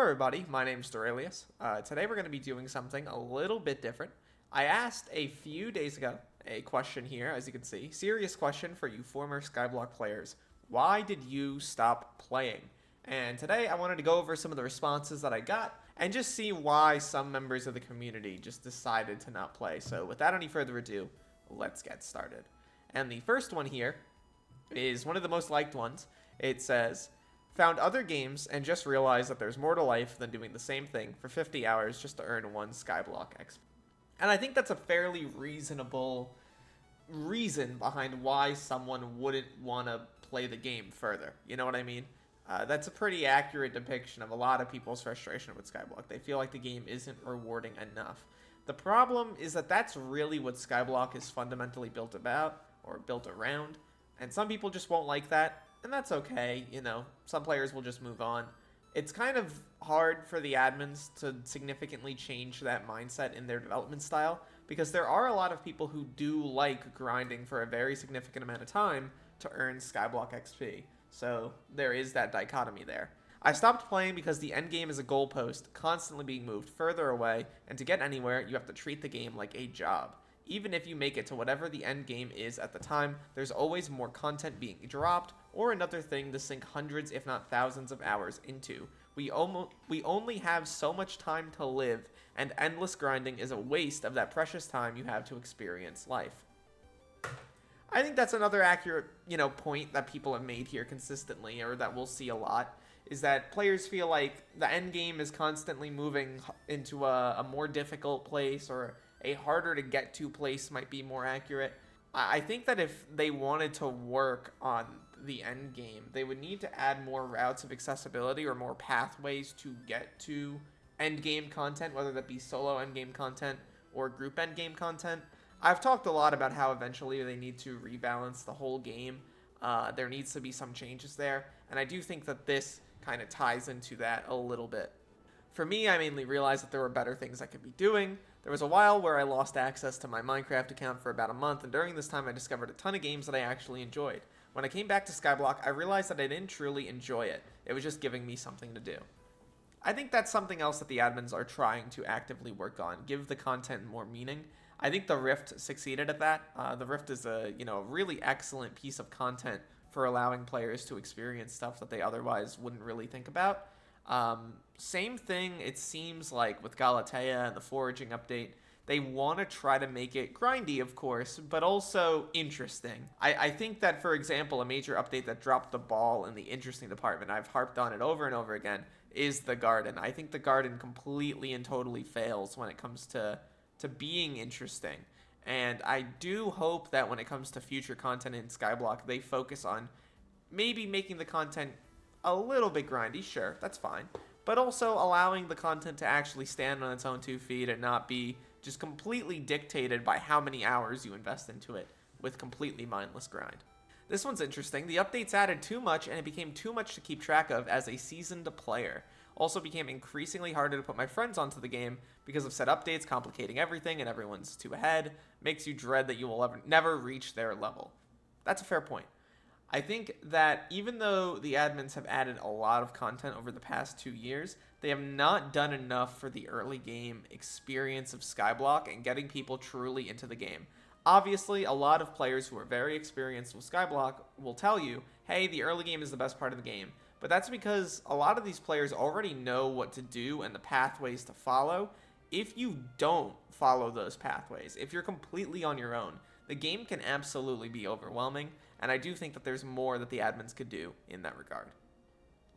everybody, my name's Derailious. Today we're going to be doing something a little bit different. I asked a few days ago a question here, as you can see. Serious question for you former Skyblock players. Why did you stop playing? And today I wanted to go over some of the responses that I got and just see why some members of the community just decided to not play. So without any further ado, let's get started. And the first one here is one of the most liked ones. It says, found other games and just realized that there's more to life than doing the same thing for 50 hours just to earn one Skyblock XP. And I think that's a fairly reasonable reason behind why someone wouldn't want to play the game further. You know what I mean? That's a pretty accurate depiction of a lot of people's frustration with Skyblock. They feel like the game isn't rewarding enough. The problem is that that's really what Skyblock is fundamentally built about, or built around, and some people just won't like that. And that's okay, you know, some players will just move on. It's kind of hard for the admins to significantly change that mindset in their development style, because there are a lot of people who do like grinding for a very significant amount of time to earn Skyblock XP. So there is that dichotomy there. I stopped playing because the endgame is a goalpost, constantly being moved further away, and to get anywhere, you have to treat the game like a job. Even if you make it to whatever the end game is at the time, there's always more content being dropped, or another thing to sink hundreds if not thousands of hours into. We only have so much time to live, and endless grinding is a waste of that precious time you have to experience life. I think that's another accurate, point that people have made here consistently, or that we'll see a lot, is that players feel like the end game is constantly moving into a more difficult place, or a harder to get to place might be more accurate. I think that if they wanted to work on the end game, they would need to add more routes of accessibility or more pathways to get to end game content, whether that be solo end game content or group end game content. I've talked a lot about how eventually they need to rebalance the whole game. There needs to be some changes there, and I do think that this kind of ties into that a little bit. For me, I mainly realized that there were better things I could be doing. There was a while where I lost access to my Minecraft account for about a month, and during this time I discovered a ton of games that I actually enjoyed. When I came back to Skyblock, I realized that I didn't truly enjoy it. It was just giving me something to do. I think that's something else that the admins are trying to actively work on, give the content more meaning. I think the Rift succeeded at that. The Rift is a really excellent piece of content for allowing players to experience stuff that they otherwise wouldn't really think about. Same thing, it seems like, with Galatea and the foraging update. They want to try to make it grindy, of course, but also interesting. I think that, for example, a major update that dropped the ball in the interesting department, I've harped on it over and over again, is the garden. I think the garden completely and totally fails when it comes to being interesting. And I do hope that when it comes to future content in Skyblock, they focus on maybe making the content a little bit grindy, sure, that's fine, but also allowing the content to actually stand on its own 2 feet and not be just completely dictated by how many hours you invest into it with completely mindless grind. This one's interesting. The updates added too much, and it became too much to keep track of as a seasoned player. Also became increasingly harder to put my friends onto the game because of said updates complicating everything, and everyone's too ahead. Makes you dread that you will never reach their level. That's a fair point. I think that even though the admins have added a lot of content over the past 2 years, they have not done enough for the early game experience of Skyblock and getting people truly into the game. Obviously, a lot of players who are very experienced with Skyblock will tell you, hey, the early game is the best part of the game. But that's because a lot of these players already know what to do and the pathways to follow. If you don't follow those pathways, if you're completely on your own, the game can absolutely be overwhelming, and I do think that there's more that the admins could do in that regard.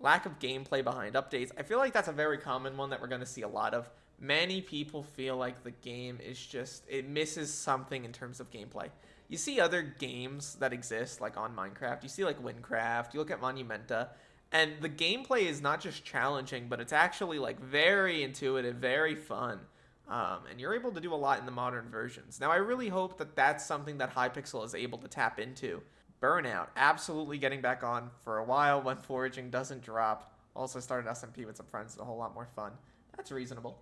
Lack of gameplay behind updates. I feel like that's a very common one that we're going to see a lot of. Many people feel like the game is just, it misses something in terms of gameplay. You see other games that exist, like on Minecraft. You see like Winecraft, you look at Monumenta, and the gameplay is not just challenging, but it's actually like very intuitive, very fun. And you're able to do a lot in the modern versions. Now, I really hope that that's something that Hypixel is able to tap into. Burnout, absolutely getting back on for a while when foraging doesn't drop. Also started SMP with some friends, a whole lot more fun. That's reasonable.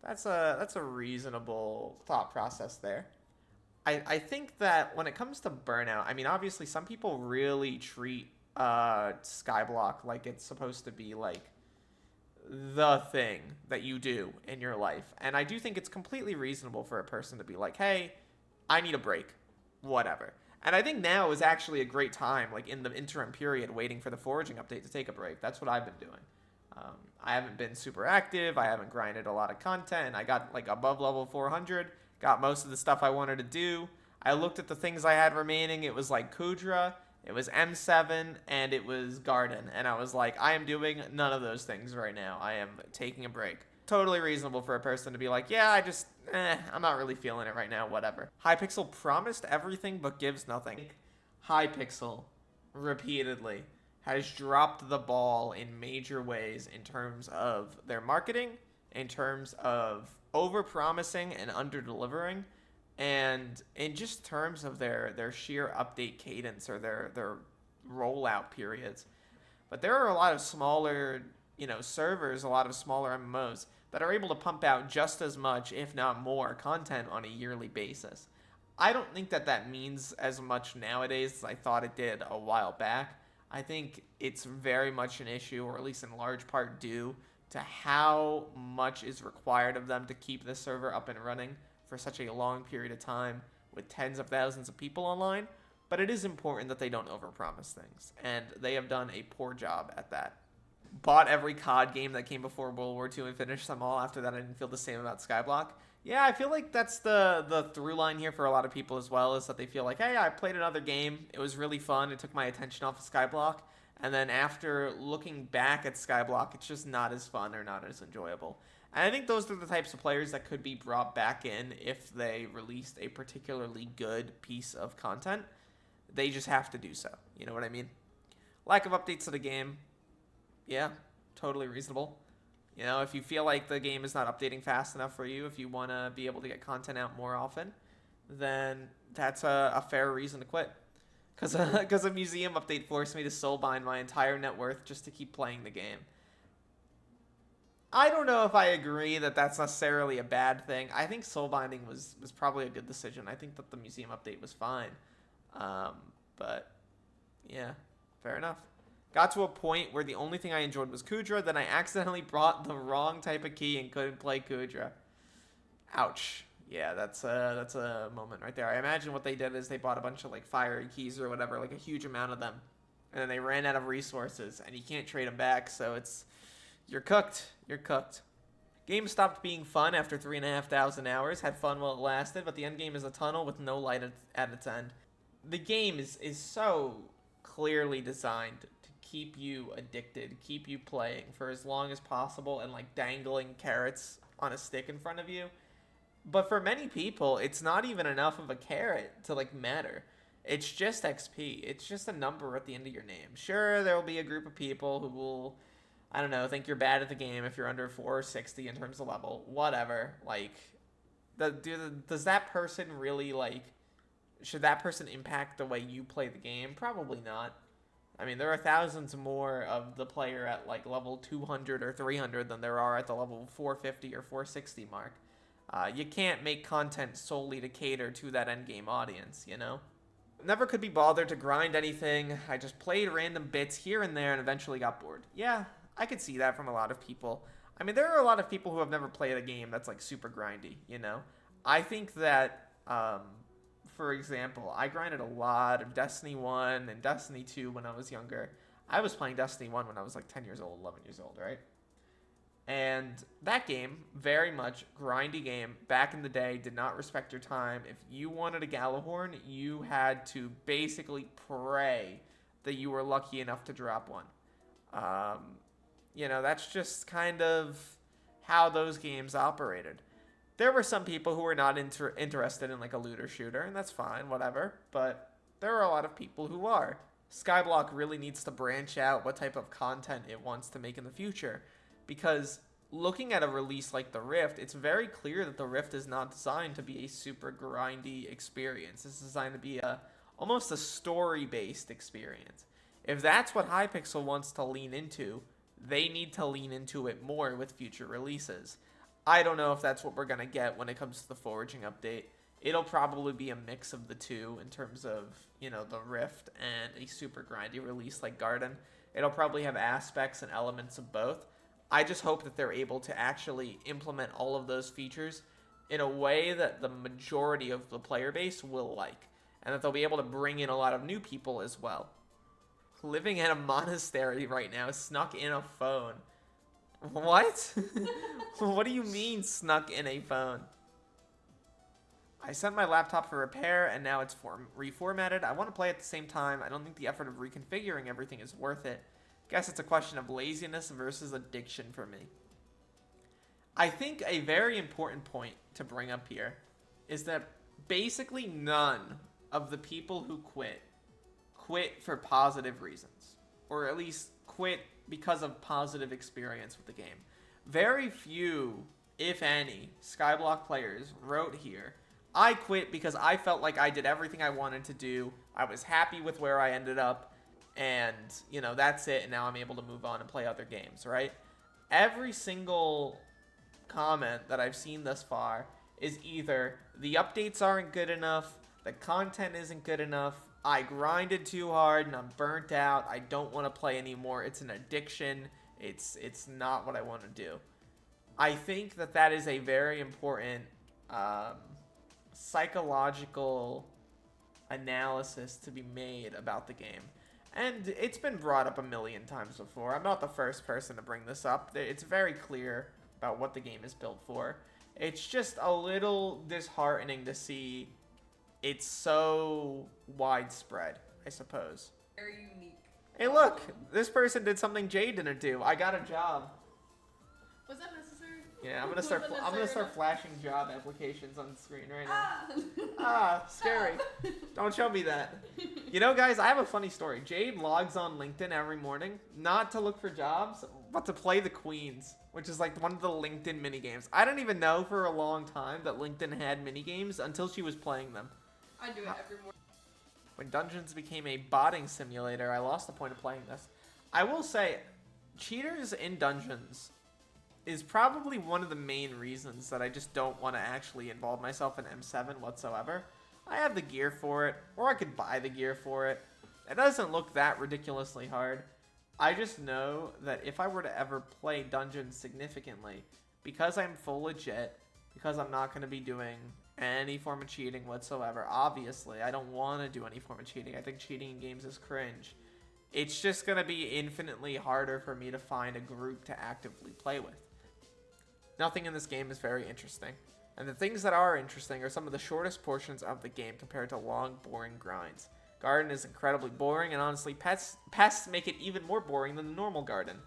That's a reasonable thought process there. I think that when it comes to Burnout, I mean, obviously some people really treat Skyblock like it's supposed to be like the thing that you do in your life. And I do think it's completely reasonable for a person to be like, hey, I need a break, whatever. And I think now is actually a great time, like in the interim period, waiting for the foraging update to take a break. That's what I've been doing. I haven't been super active. I haven't grinded a lot of content. I got like above level 400, got most of the stuff I wanted to do. I looked at the things I had remaining. It was like Kudra, it was M7, and it was Garden. And I was like, I am doing none of those things right now. I am taking a break. Totally reasonable for a person to be like, yeah, I'm not really feeling it right now, whatever. Hypixel promised everything but gives nothing. Hypixel, repeatedly, has dropped the ball in major ways in terms of their marketing, in terms of overpromising and underdelivering, and in just terms of their sheer update cadence or their rollout periods. But there are a lot of smaller, servers, a lot of smaller MMOs that are able to pump out just as much, if not more, content on a yearly basis. I don't think that means as much nowadays as I thought it did a while back. I think it's very much an issue, or at least in large part due to how much is required of them to keep the server up and running for such a long period of time with tens of thousands of people online. But it is important that they don't overpromise things, and they have done a poor job at that. Bought every COD game that came before World War II and finished them all. After that, I didn't feel the same about Skyblock. Yeah, I feel like that's the through line here for a lot of people as well, is that they feel like, hey, I played another game. It was really fun. It took my attention off of Skyblock. And then after looking back at Skyblock, it's just not as fun or not as enjoyable. And I think those are the types of players that could be brought back in if they released a particularly good piece of content. They just have to do so. You know what I mean? Lack of updates to the game. Yeah, totally reasonable. If you feel like the game is not updating fast enough for you, if you want to be able to get content out more often, then that's a fair reason to quit. Because a museum update forced me to soulbind my entire net worth just to keep playing the game. I don't know if I agree that that's necessarily a bad thing. I think soulbinding was probably a good decision. I think that the museum update was fine. But, yeah, fair enough. Got to a point where the only thing I enjoyed was Kudra, then I accidentally brought the wrong type of key and couldn't play Kudra. Ouch. Yeah, that's a moment right there. I imagine what they did is they bought a bunch of like fiery keys or whatever, like a huge amount of them. And then they ran out of resources, and you can't trade them back, so you're cooked. You're cooked. Game stopped being fun after 3,500 hours. Had fun while it lasted, but the end game is a tunnel with no light at its end. The game is so clearly designed to keep you addicted, keep you playing for as long as possible and like dangling carrots on a stick in front of you. But for many people, it's not even enough of a carrot to like matter. It's just XP. It's just a number at the end of your name. Sure, there will be a group of people who will, I don't know, think you're bad at the game if you're under 460 in terms of level. Whatever. Like, does that person really like, should that person impact the way you play the game? Probably not. I mean, there are thousands more of the player at like level 200 or 300 than there are at the level 450 or 460 mark. You can't make content solely to cater to that endgame audience, Never could be bothered to grind anything. I just played random bits here and there and eventually got bored. Yeah, I could see that from a lot of people. I mean, there are a lot of people who have never played a game that's like super grindy, I think that, for example, I grinded a lot of Destiny 1 and Destiny 2 when I was younger. I was playing Destiny 1 when I was like 10 years old, 11 years old, right? And that game, very much grindy game, back in the day, did not respect your time. If you wanted a Galahorn, you had to basically pray that you were lucky enough to drop one. That's just kind of how those games operated. There were some people who were not interested in like a looter shooter, and that's fine, whatever. But there are a lot of people who are. Skyblock really needs to branch out what type of content it wants to make in the future. Because looking at a release like the Rift, it's very clear that the Rift is not designed to be a super grindy experience. It's designed to be almost a story-based experience. If that's what Hypixel wants to lean into, they need to lean into it more with future releases. I don't know if that's what we're going to get when it comes to the foraging update. It'll probably be a mix of the two in terms of, the Rift and a super grindy release like Garden. It'll probably have aspects and elements of both. I just hope that they're able to actually implement all of those features in a way that the majority of the player base will like, and that they'll be able to bring in a lot of new people as well. Living in a monastery right now, snuck in a phone. What? What do you mean snuck in a phone? I sent my laptop for repair and now it's reformatted. I want to play at the same time. I don't think the effort of reconfiguring everything is worth it. Guess it's a question of laziness versus addiction for me. I think a very important point to bring up here is that basically none of the people who quit for positive reasons, or at least quit because of positive experience with the game. Very few, if any, Skyblock players wrote here, I quit because I felt like I did everything I wanted to do, I was happy with where I ended up, and, you know, that's it, and now I'm able to move on and play other games, right? Every single comment that I've seen thus far is either the updates aren't good enough, the content isn't good enough, I grinded too hard and I'm burnt out, I don't want to play anymore, it's an addiction, it's not what I want to do. I think that that is a very important psychological analysis to be made about the game. And it's been brought up a million times before. I'm not the first person to bring this up. It's very clear about what the game is built for. It's just a little disheartening to see it's so widespread, I suppose. Very unique. Hey, look, this person did something Jay didn't do. I got a job. Was that necessary? Yeah, I'm gonna start flashing job applications on the screen right now. Scary. Don't show me that. You know, guys, I have a funny story. Jade logs on LinkedIn every morning, not to look for jobs, but to play the Queens, which is like one of the LinkedIn minigames. I didn't even know for a long time that LinkedIn had minigames until she was playing them. I do it every morning. When Dungeons became a botting simulator, I lost the point of playing this. I will say, cheaters in Dungeons is probably one of the main reasons that I just don't want to actually involve myself in M7 whatsoever. I have the gear for it, or I could buy the gear for it. It doesn't look that ridiculously hard. I just know that if I were to ever play Dungeons significantly, because I'm full legit, because I'm not going to be doing any form of cheating whatsoever, obviously, I don't want to do any form of cheating. I think cheating in games is cringe. It's just going to be infinitely harder for me to find a group to actively play with. Nothing in this game is very interesting, and the things that are interesting are some of the shortest portions of the game compared to long, boring grinds. Garden is incredibly boring, and honestly, pests make it even more boring than the normal garden.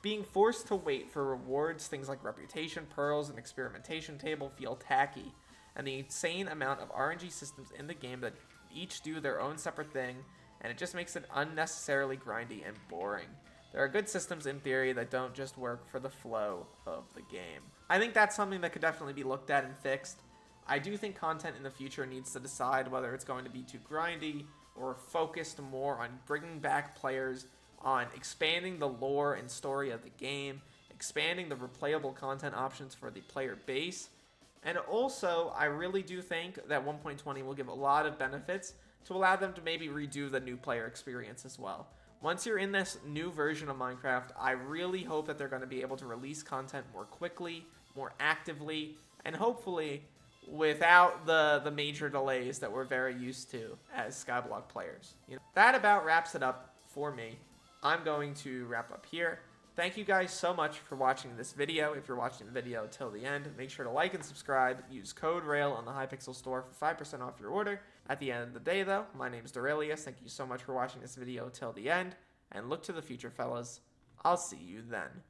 Being forced to wait for rewards, things like reputation, pearls, and experimentation table feel tacky, and the insane amount of RNG systems in the game that each do their own separate thing, and it just makes it unnecessarily grindy and boring. There are good systems in theory that don't just work for the flow of the game. I think that's something that could definitely be looked at and fixed. I do think content in the future needs to decide whether it's going to be too grindy or focused more on bringing back players, on expanding the lore and story of the game, expanding the replayable content options for the player base. And also, I really do think that 1.20 will give a lot of benefits to allow them to maybe redo the new player experience as well. Once you're in this new version of Minecraft, I really hope that they're going to be able to release content more quickly, more actively, and hopefully without the major delays that we're very used to as Skyblock players. You know, that about wraps it up for me. I'm going to wrap up here. Thank you guys so much for watching this video. If you're watching the video till the end, make sure to like and subscribe. Use code RAIL on the Hypixel store for 5% off your order. At the end of the day, though, my name's Derailious. Thank you so much for watching this video till the end, and look to the future, fellas. I'll see you then.